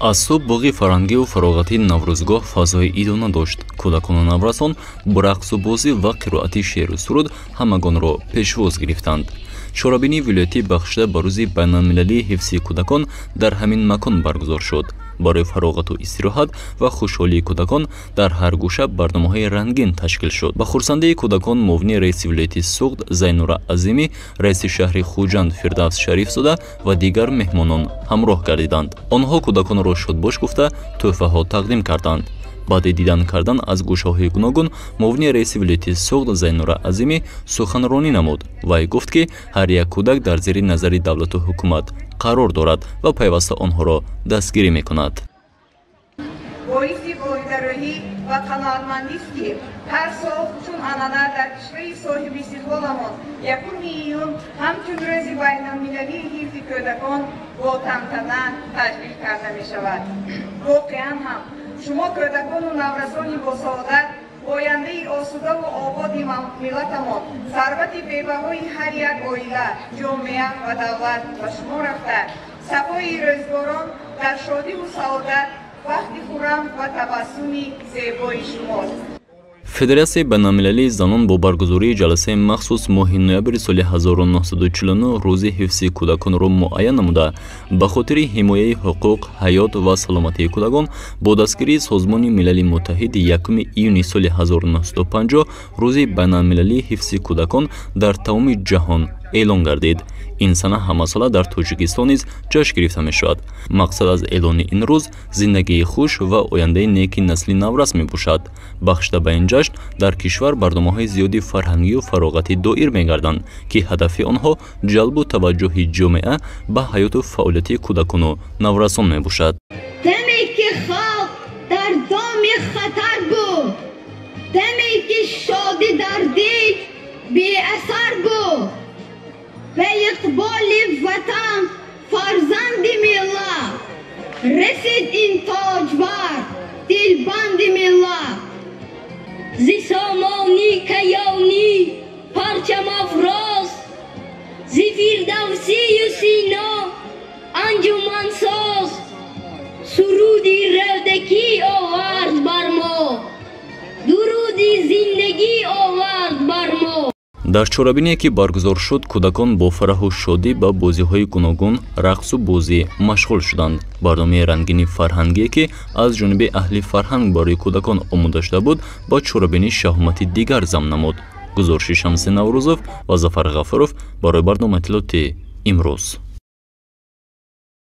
аз субҳ боғи фарҳангиву фароғатии наврӯзгоҳ фазои идона дошт. Кӯдакону наврасон бо рақсу бозӣ ва қироати шеъру суруд ҳамагонро пешвоз гирифтанд. Чорабинии вилоятӣ бахшида ба рӯзи байналмилалии ҳифзи кӯдакон дар ҳамин макон баргузор шуд. Барои фароғату истироҳат ва хушҳолии кӯдакон дар ҳар гӯша барномаҳои рангин ташкил шуд. Ба хурсандии кӯдакон муовини раиси вилояти Суғд Зайнура Азимӣ, раиси шаҳри Хуҷанд Фирдавс Шарифзода ва дигар меҳмонон ҳамроҳ гардиданд. Онҳо кӯдаконро шодбош гуфта тӯҳфаҳо тақдим карданд. баъди дидан кардан аз гӯшаҳои гуногун муовини раиси вилояти Суғд Зайнура Азимӣ суханронӣ намуд. Вай гуфт ки ҳар як кӯдак дар зери назари давлату ҳукумат қарор дорад ва пайваста онҳоро дастгирӣ мекунад. боиси боидароҳӣ ва қаноатмандист ки ҳар сол чун анъана дар кишвари соҳиби истиқлоламон 1 июн ҳамчун рӯзи байналмилалии ҳифзи кӯдакон бо тантана таҷлил карда мешавад. воқеан ҳам шумо кӯдакону наврасони босаодат ояндаи осудаву ободи миллатамон, сарвати бебаҳои ҳар як оила, ҷомеа ва давлат ба шумо рафта, сафои рӯзгорон дар шодиву саодат, вақти хуррам ва табассуми зебои шумост. Федератсияи байналмилалии занон бо баргузории ҷаласаи махсус моҳи ноябри соли 1949 рӯзи ҳифзи кӯдаконро муайян намуда, ба хотири ҳимояи ҳуқуқ, ҳаёт ва саломатии кӯдакон бо дастгирии Созмони Милали Муттаҳид 1 июни соли 1950 рӯзи байналмилалии ҳифзи кӯдакон дар тамоми ҷаҳон эълон гардид. ин сана ҳамасола дар Тоҷикистон низ ҷашн гирифта мешавад. мақсад аз эълони ин рӯз зиндагии хуш ва ояндаи неки насли наврас мебошад. бахшида ба ин ҷашн дар кишвар барномаҳои зиёди фарҳангию фароғатӣ доир мегарданд ки ҳадафи онҳо ҷалбу таваҷҷӯҳи ҷомеа ба ҳаёту фаъолияти кӯдакону наврасон мебошад. даме ки халқ дар доми хатар буд, даме ки шодӣ дар дил беасар буд, به اقبال وطن فرزند ملت رسید این تاجور دلبند ملت ز سامانی کیانی پرچم افراز ز فردوسی و سینا انجمن ساز سرودی رودکی آورد بر ما درودی زندگی آورد بر ما. дар чорабине ки баргузор шуд кӯдакон бо фараҳу шодӣ ба бозиҳои гуногун рақсу бозӣ машғул шуданд. барномаи рангини фарҳангие ки аз ҷониби аҳли фарҳанг барои кӯдакон омода шуда буд ба чорабини шаҳомати дигар зам намуд. гузориши Шамси Наврӯзов ва Зафар Ғафуров барои барнома иттилоъоти имрӯз.